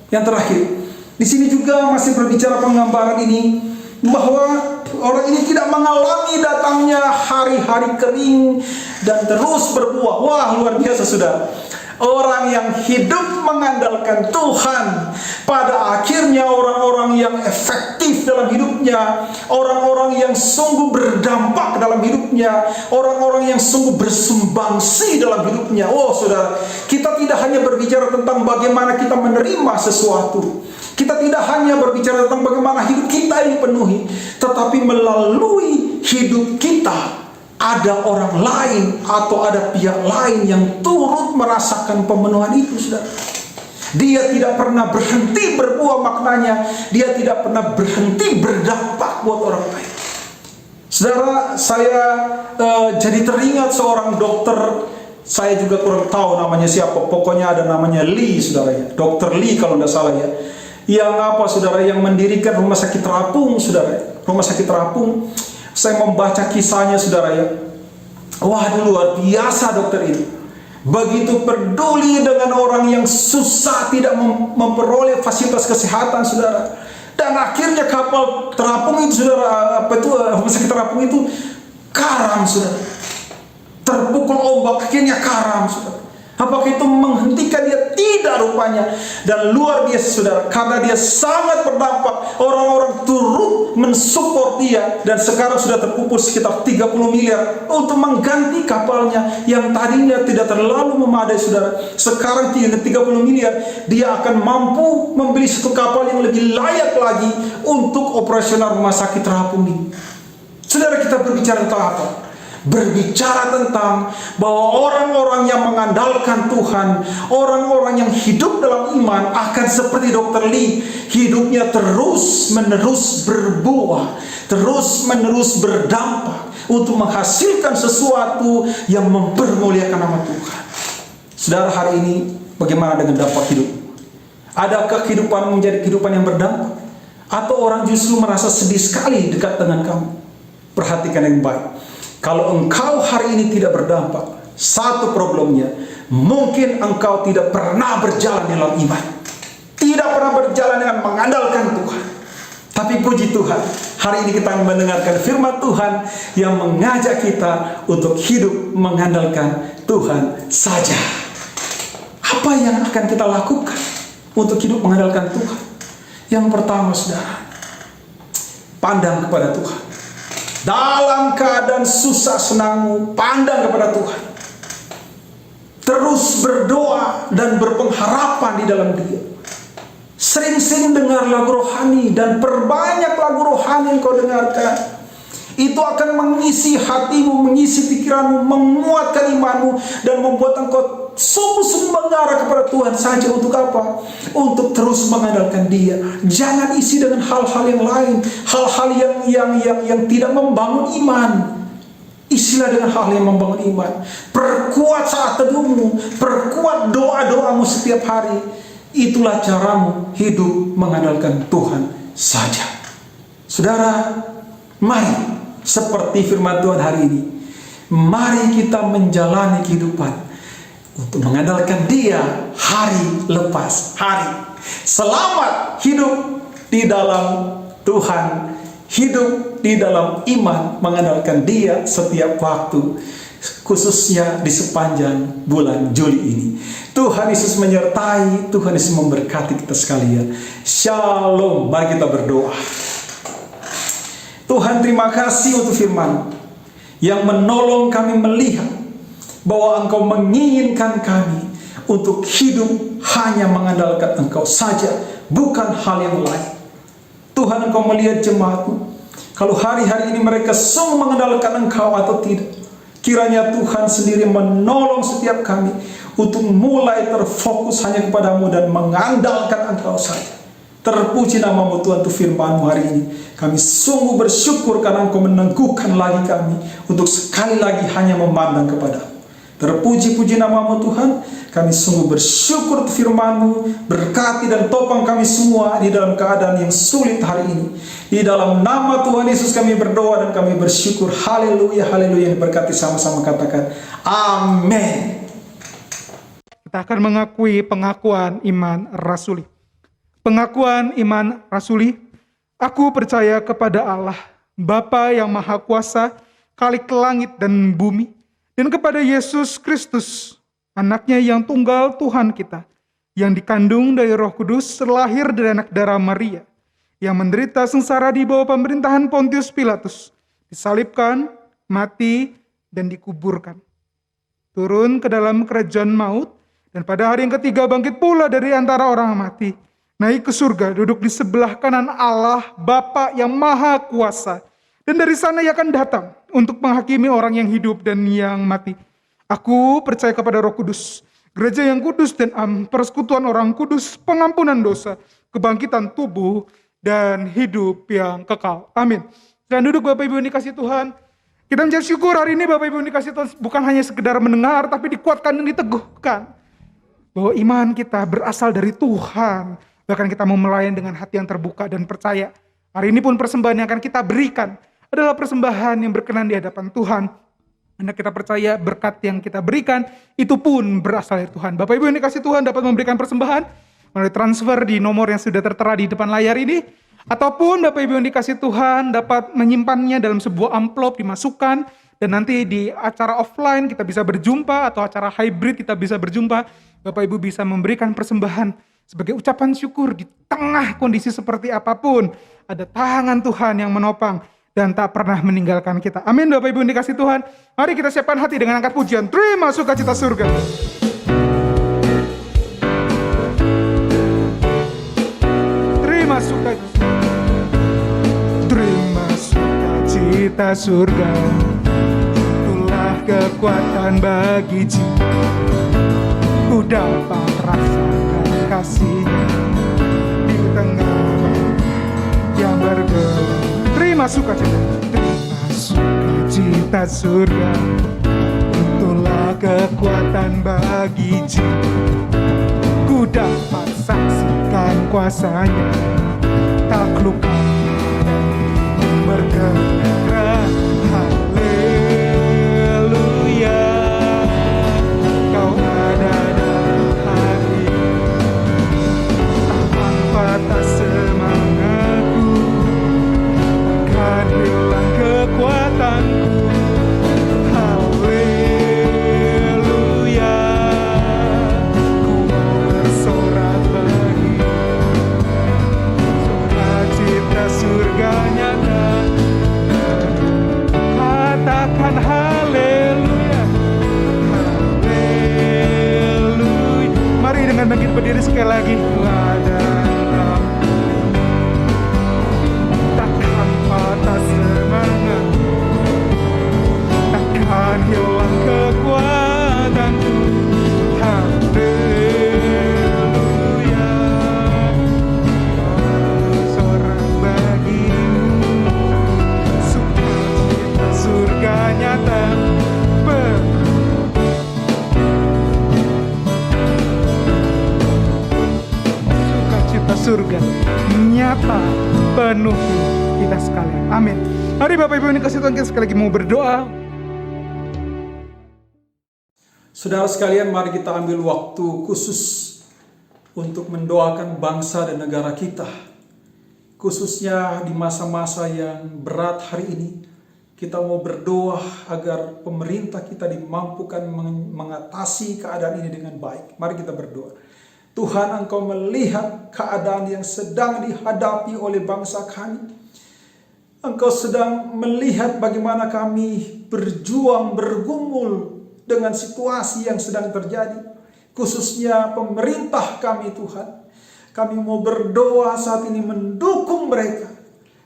yang terakhir, di sini juga masih berbicara penggambaran ini, bahwa orang ini tidak mengalami datangnya hari-hari kering dan terus berbuah. Wah, luar biasa, saudara. Orang yang hidup mengandalkan Tuhan, pada akhirnya orang-orang yang efektif dalam hidupnya, orang-orang yang sungguh berdampak dalam hidupnya, orang-orang yang sungguh bersumbangsi dalam hidupnya. Oh, saudara, kita tidak hanya berbicara tentang bagaimana kita menerima sesuatu, kita tidak hanya berbicara tentang bagaimana hidup kita ini penuhi, tetapi melalui hidup kita ada orang lain atau ada pihak lain yang turut merasakan pemenuhan itu, saudara. Dia tidak pernah berhenti berbuah maknanya, dia tidak pernah berhenti berdampak buat orang lain. Saudara, saya jadi teringat seorang dokter, saya juga kurang tahu namanya siapa, pokoknya ada namanya Lee, saudara ya, Dokter Lee kalau tidak salah ya. Yang apa, saudara, yang mendirikan rumah sakit terapung, saudara, rumah sakit terapung. Saya membaca kisahnya, saudara ya. Wah, luar biasa dokter ini. Begitu peduli dengan orang yang susah, tidak memperoleh fasilitas kesehatan, saudara. Dan akhirnya kapal terapung itu, saudara, rumah sakit terapung itu karam, saudara. Terpukul ombak, akhirnya karam, saudara. Apakah itu menghentikan dia? Tidak, rupanya. Dan luar biasa, saudara, karena dia sangat berdampak, orang-orang turut mensupport dia, dan sekarang sudah terkumpul sekitar 30 miliar untuk mengganti kapalnya yang tadinya tidak terlalu memadai, saudara. Sekarang 30 miliar, dia akan mampu membeli satu kapal yang lebih layak lagi untuk operasional rumah sakit terapung ini. Saudara, kita berbicara tentang apa? Berbicara tentang bahwa orang-orang yang mengandalkan Tuhan, orang-orang yang hidup dalam iman akan seperti Dokter Lee, hidupnya terus-menerus berbuah, terus-menerus berdampak untuk menghasilkan sesuatu yang mempermuliakan nama Tuhan. Saudara, hari ini bagaimana dengan dampak hidup? Adakah kehidupan menjadi kehidupan yang berdampak? Atau orang justru merasa sedih sekali dekat dengan kamu? Perhatikan yang baik. Kalau engkau hari ini tidak berdampak, satu problemnya, mungkin engkau tidak pernah berjalan dalam iman. Tidak pernah berjalan dengan mengandalkan Tuhan. Tapi puji Tuhan, hari ini kita mendengarkan firman Tuhan yang mengajak kita untuk hidup mengandalkan Tuhan saja. Apa yang akan kita lakukan untuk hidup mengandalkan Tuhan? Yang pertama, saudara, pandang kepada Tuhan. Dalam keadaan susah senangmu, pandang kepada Tuhan. Terus berdoa dan berpengharapan di dalam Dia. Sering-sering dengar lagu rohani dan perbanyak lagu rohani yang kau dengarkan. Itu akan mengisi hatimu, mengisi pikiranmu, menguatkan imanmu, dan membuat engkau sungguh-sungguh mengarah kepada Tuhan saja. Untuk apa? Untuk terus mengandalkan Dia. Jangan isi dengan hal-hal yang lain, hal-hal yang tidak membangun iman. Isilah dengan hal yang membangun iman. Perkuat saat teduhmu, perkuat doa-doamu setiap hari. Itulah caramu hidup mengandalkan Tuhan saja. Saudara, mari seperti firman Tuhan hari ini, mari kita menjalani kehidupan untuk mengandalkan Dia hari lepas hari. Selamat hidup di dalam Tuhan, hidup di dalam iman, mengandalkan Dia setiap waktu, khususnya di sepanjang bulan Juli ini. Tuhan Yesus menyertai, Tuhan Yesus memberkati kita sekalian. Shalom. Mari kita berdoa. Tuhan, terima kasih untuk firman yang menolong kami melihat bahwa Engkau menginginkan kami untuk hidup hanya mengandalkan Engkau saja, bukan hal yang lain. Tuhan, Engkau melihat jemaat-Mu, kalau hari-hari ini mereka sungguh mengandalkan Engkau atau tidak. Kiranya Tuhan sendiri menolong setiap kami untuk mulai terfokus hanya kepadamu dan mengandalkan Engkau saja. Terpuji namamu Tuhan untuk firman-Mu hari ini. Kami sungguh bersyukur karena Engkau meneguhkan lagi kami untuk sekali lagi hanya memandang kepadamu. Terpuji-puji namamu Tuhan. Kami sungguh bersyukur untuk firman-Mu. Berkati dan topang kami semua di dalam keadaan yang sulit hari ini. Di dalam nama Tuhan Yesus kami berdoa dan kami bersyukur. Haleluya, haleluya. Berkati sama-sama katakan amin. Kita akan mengakui pengakuan iman rasuli. Pengakuan iman rasuli. Aku percaya kepada Allah, Bapa yang Maha Kuasa, Khalik langit dan bumi, dan kepada Yesus Kristus, anaknya yang tunggal Tuhan kita, yang dikandung dari Roh Kudus, terlahir dari anak darah Maria, yang menderita sengsara di bawah pemerintahan Pontius Pilatus, disalibkan, mati, dan dikuburkan. Turun ke dalam kerajaan maut, dan pada hari yang ketiga bangkit pula dari antara orang mati, naik ke surga, duduk di sebelah kanan Allah, Bapa yang Maha Kuasa. Dan dari sana Ia akan datang untuk menghakimi orang yang hidup dan yang mati. Aku percaya kepada Roh Kudus, gereja yang kudus dan persekutuan orang kudus, pengampunan dosa, kebangkitan tubuh, dan hidup yang kekal. Amin. Dan duduk Bapak Ibu yang dikasihi Tuhan. Kita menjadi syukur hari ini Bapak Ibu yang dikasihi Tuhan, bukan hanya sekedar mendengar, tapi dikuatkan dan diteguhkan. Bahwa iman kita berasal dari Tuhan. Bahkan kita mau melayani dengan hati yang terbuka dan percaya. Hari ini pun persembahan yang akan kita berikan adalah persembahan yang berkenan di hadapan Tuhan. Karena kita percaya berkat yang kita berikan itu pun berasal dari Tuhan. Bapak Ibu yang dikasihi Tuhan dapat memberikan persembahan melalui transfer di nomor yang sudah tertera di depan layar ini. Ataupun Bapak Ibu yang dikasihi Tuhan dapat menyimpannya dalam sebuah amplop, dimasukkan. Dan nanti di acara offline kita bisa berjumpa, atau acara hybrid kita bisa berjumpa. Bapak Ibu bisa memberikan persembahan sebagai ucapan syukur di tengah kondisi seperti apapun. Ada tangan Tuhan yang menopang dan tak pernah meninggalkan kita. Amin Bapak Ibu yang dikasihi Tuhan. Mari kita siapkan hati dengan angkat pujian. Terima sukacita surga. Terima sukacita. Terima sukacita surga. Itulah kekuatan bagi jiwa. Ku dapat rasakan kasih-Nya di tengah yang bergelap. Terima sukacita. Terima sukacita surga. Itulah kekuatan bagi jiwa. Ku dapat saksikan kuasa-Nya. Taklukkan bergerak. Haleluya. Kau ada dalam hati. Tak surga nyata penuhi kita sekalian. Amin. Mari Bapak Ibu yang dikasihi Tuhan, kita sekali lagi mau berdoa. Saudara sekalian, mari kita ambil waktu khusus untuk mendoakan bangsa dan negara kita. Khususnya di masa-masa yang berat hari ini, kita mau berdoa agar pemerintah kita dimampukan mengatasi keadaan ini dengan baik. Mari kita berdoa. Tuhan, Engkau melihat keadaan yang sedang dihadapi oleh bangsa kami. Engkau sedang melihat bagaimana kami berjuang, bergumul dengan situasi yang sedang terjadi. Khususnya pemerintah kami Tuhan. Kami mau berdoa saat ini mendukung mereka.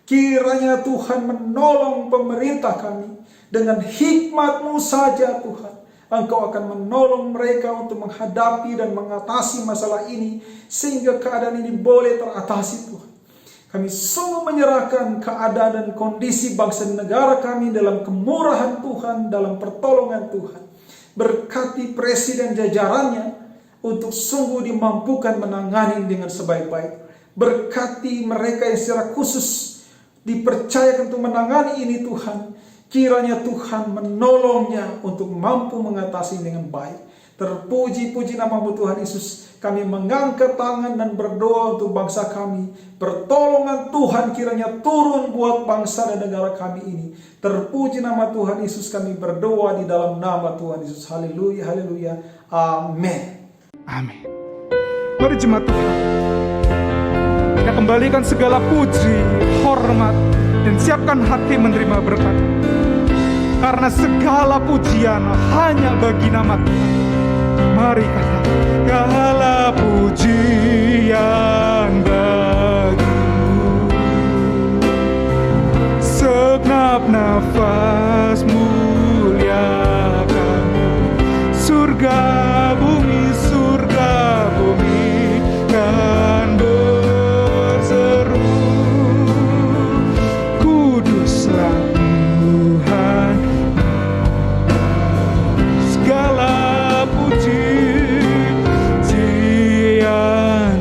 Kiranya Tuhan menolong pemerintah kami. Dengan hikmat-Mu saja Tuhan, Engkau akan menolong mereka untuk menghadapi dan mengatasi masalah ini. Sehingga keadaan ini boleh teratasi Tuhan. Kami sungguh menyerahkan keadaan dan kondisi bangsa dan negara kami dalam kemurahan Tuhan, dalam pertolongan Tuhan. Berkati presiden jajarannya untuk sungguh dimampukan menangani dengan sebaik-baik. Berkati mereka yang secara khusus dipercayakan untuk menangani ini Tuhan. Kiranya Tuhan menolongnya untuk mampu mengatasi dengan baik. Terpuji-puji nama-Mu Tuhan Yesus. Kami mengangkat tangan dan berdoa untuk bangsa kami. Pertolongan Tuhan kiranya turun buat bangsa dan negara kami ini. Terpuji nama Tuhan Yesus, kami berdoa di dalam nama Tuhan Yesus. Haleluya, haleluya. Amin. Amin. Mari jemaat Tuhan, kita kembalikan segala puji, hormat, dan siapkan hati menerima berkat. Karena segala pujian hanya bagi nama Tuhan. Mari katakan, segala pujian bagimu, segenap nafas muliakanmu. Surga bumi kan berseru, kuduslah Tuhan. Segala pujian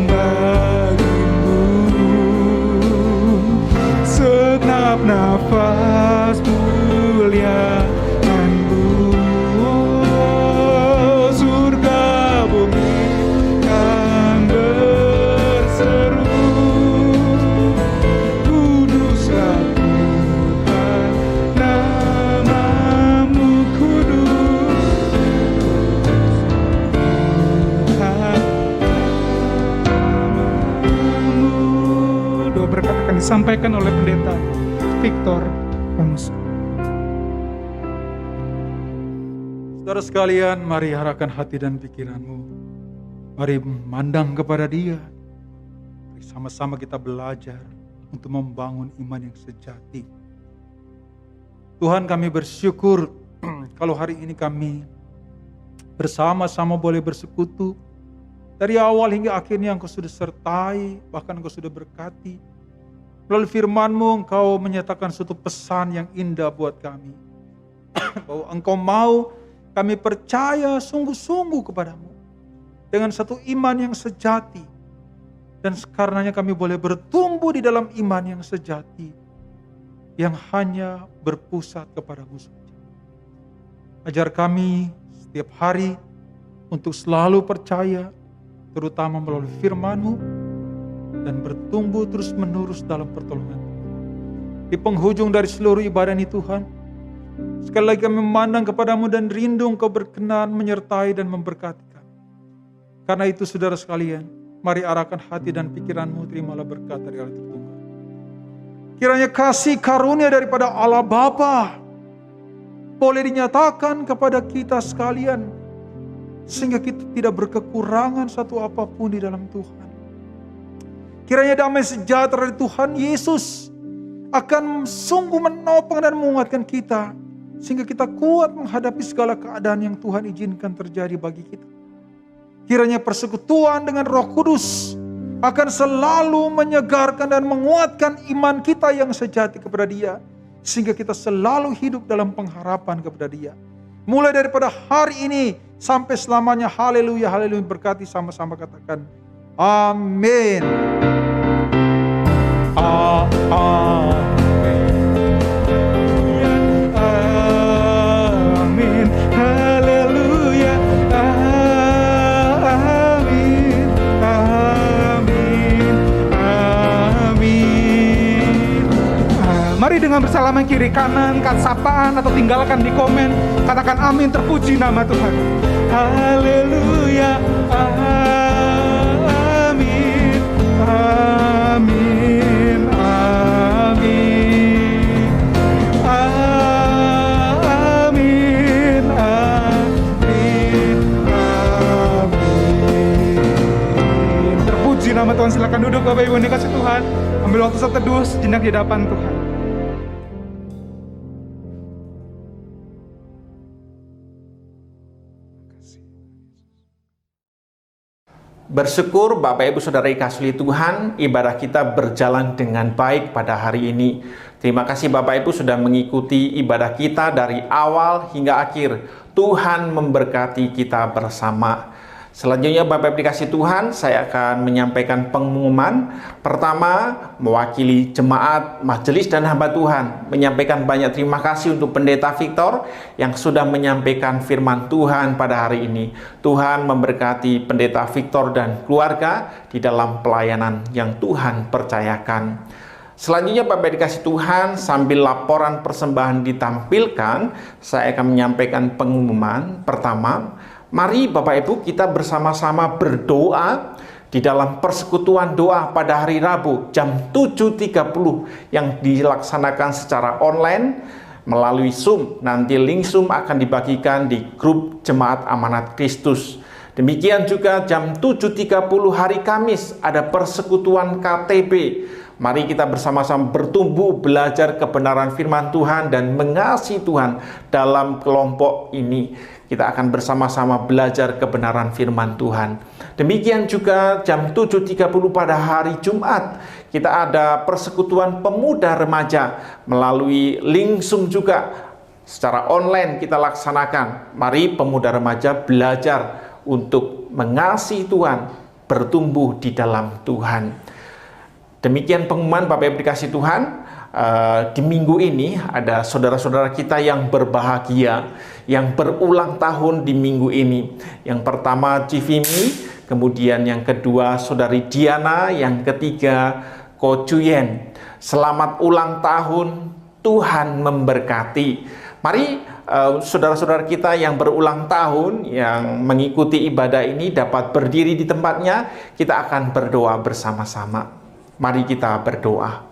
bagimu, segenap nafas muliakanmu. Surga bumi kan berseru, kuduslah Tuhan, nama-Mu kudus. Doa berkat akan disampaikan oleh pendeta Victor Pamus. Saudara sekalian, mari arahkan hati dan pikiranmu. Mari memandang kepada Dia. Mari sama-sama kita belajar untuk membangun iman yang sejati. Tuhan, kami bersyukur kalau hari ini kami bersama-sama boleh bersekutu. Dari awal hingga akhirnya Engkau sudah sertai, bahkan Engkau sudah berkati. Melalui firman-Mu Engkau menyatakan suatu pesan yang indah buat kami. Bahwa Engkau mau kami percaya sungguh-sungguh kepadamu. Dengan satu iman yang sejati. Dan karenanya kami boleh bertumbuh di dalam iman yang sejati. Yang hanya berpusat kepadamu saja. Ajar kami setiap hari untuk selalu percaya, terutama melalui firman-Mu, dan bertumbuh terus menerus dalam pertolongan. Di penghujung dari seluruh ibadah ini Tuhan, sekali lagi kami memandang kepadamu dan rindu Engkau berkenan menyertai dan memberkati kami. Karena itu saudara sekalian, mari arahkan hati dan pikiranmu, terimalah berkat dari Allah Tritunggal. Kiranya kasih karunia daripada Allah Bapa boleh dinyatakan kepada kita sekalian, sehingga kita tidak berkekurangan satu apapun di dalam Tuhan. Kiranya damai sejahtera dari Tuhan Yesus akan sungguh menopang dan menguatkan kita, sehingga kita kuat menghadapi segala keadaan yang Tuhan izinkan terjadi bagi kita. Kiranya persekutuan dengan Roh Kudus akan selalu menyegarkan dan menguatkan iman kita yang sejati kepada Dia, sehingga kita selalu hidup dalam pengharapan kepada Dia. Mulai daripada hari ini sampai selamanya. Haleluya, haleluya. Berkati sama-sama katakan amin. dengan bersalaman kiri kanan, kata sapaan atau tinggalkan di komen. Katakan amin, terpuji nama Tuhan. Haleluya, amin, amin, amin, amin, amin, amin. Terpuji nama Tuhan. Silakan duduk Bapak Ibu yang dikasih Tuhan. Ambil waktu seteduh sejenak di hadapan Tuhan. Bersyukur Bapak Ibu Saudara dikasihi Tuhan, ibadah kita berjalan dengan baik pada hari ini. Terima kasih Bapak Ibu sudah mengikuti ibadah kita dari awal hingga akhir. Tuhan memberkati kita bersama. Selanjutnya Bapak Ibu dikasihi Tuhan, saya akan menyampaikan pengumuman. Pertama, mewakili jemaat, majelis dan hamba Tuhan, menyampaikan banyak terima kasih untuk Pendeta Victor yang sudah menyampaikan firman Tuhan pada hari ini. Tuhan memberkati Pendeta Victor dan keluarga di dalam pelayanan yang Tuhan percayakan. Selanjutnya Bapak dikasih Tuhan, sambil laporan persembahan ditampilkan, saya akan menyampaikan pengumuman. Pertama, mari Bapak Ibu kita bersama-sama berdoa di dalam persekutuan doa pada hari Rabu jam 7.30 yang dilaksanakan secara online melalui Zoom. Nanti link Zoom akan dibagikan di grup Jemaat Amanat Kristus. Demikian juga jam 7.30 hari Kamis ada persekutuan KTB. Mari kita bersama-sama bertumbuh belajar kebenaran firman Tuhan dan mengasihi Tuhan dalam kelompok ini. Kita akan bersama-sama belajar kebenaran firman Tuhan. Demikian juga jam 7.30 pada hari Jumat, kita ada persekutuan pemuda remaja melalui link Zoom juga. Secara online kita laksanakan. Mari pemuda remaja belajar untuk mengasihi Tuhan, bertumbuh di dalam Tuhan. Demikian pengumuman Bapak Ibu dikasih Tuhan. Di minggu ini ada saudara-saudara kita yang berbahagia, yang berulang tahun di minggu ini. Yang pertama Civimi, kemudian yang kedua Saudari Diana, yang ketiga Ko Cuyen. Selamat ulang tahun, Tuhan memberkati. Mari saudara-saudara kita yang berulang tahun, yang mengikuti ibadah ini dapat berdiri di tempatnya. Kita akan berdoa bersama-sama. Mari kita berdoa.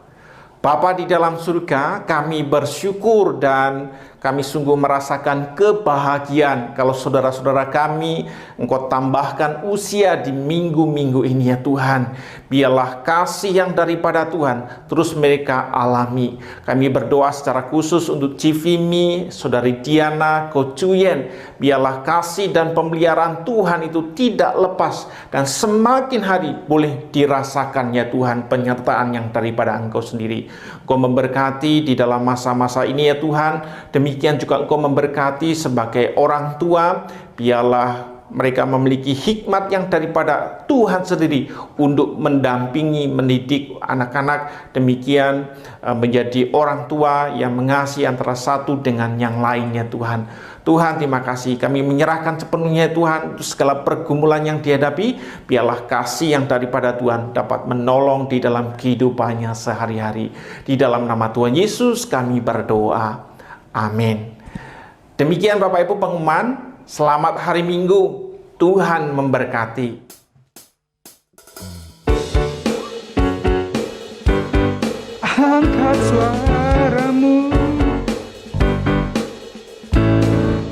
Bapa di dalam surga, kami bersyukur dan kami sungguh merasakan kebahagiaan kalau saudara-saudara kami Engkau tambahkan usia di minggu-minggu ini ya Tuhan. Biarlah kasih yang daripada Tuhan terus mereka alami. Kami berdoa secara khusus untuk Civimi, Saudari Diana, Ko Cuyen. Biarlah kasih dan pemeliharaan Tuhan itu tidak lepas dan semakin hari boleh dirasakan ya Tuhan penyertaan yang daripada Engkau sendiri. Engkau memberkati di dalam masa-masa ini ya Tuhan. Demikian juga Engkau memberkati sebagai orang tua. Biarlah mereka memiliki hikmat yang daripada Tuhan sendiri untuk mendampingi, mendidik anak-anak. Demikian menjadi orang tua yang mengasihi antara satu dengan yang lainnya Tuhan. Tuhan terima kasih, kami menyerahkan sepenuhnya Tuhan untuk segala pergumulan yang dihadapi. Biarlah kasih yang daripada Tuhan dapat menolong di dalam kehidupannya sehari-hari. Di dalam nama Tuhan Yesus kami berdoa. Amin. Demikian Bapak Ibu pengumuman. Selamat hari Minggu. Tuhan memberkati. Angkat suaramu,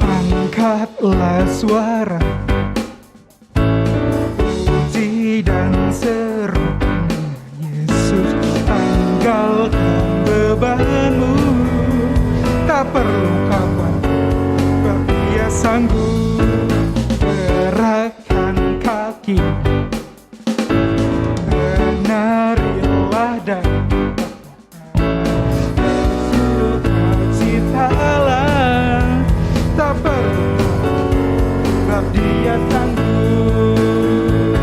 angkatlah suara, puji dan seru Yesus. Tanggalkan bebanmu, tak perlu khawatir, Dia sanggup. Gerakkan kaki, menarilah dan sukacitalah, tak perlu sebab Dia sanggup.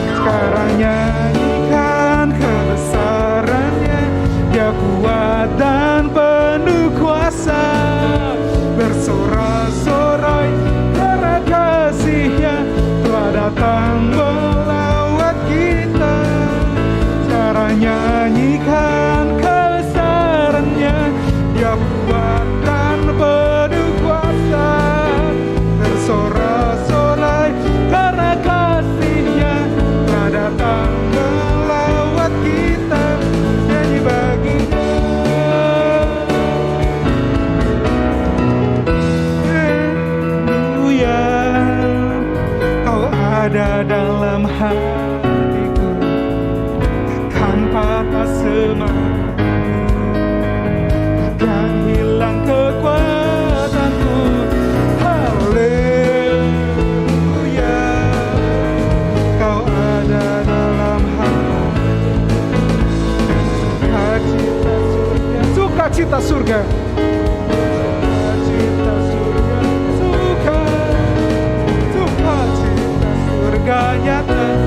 Sekarang nyanyikan kebesarannya, Dia kuat dan penuh kuasa. sukacita surga. Sukacita surga, sukacita surga nyata.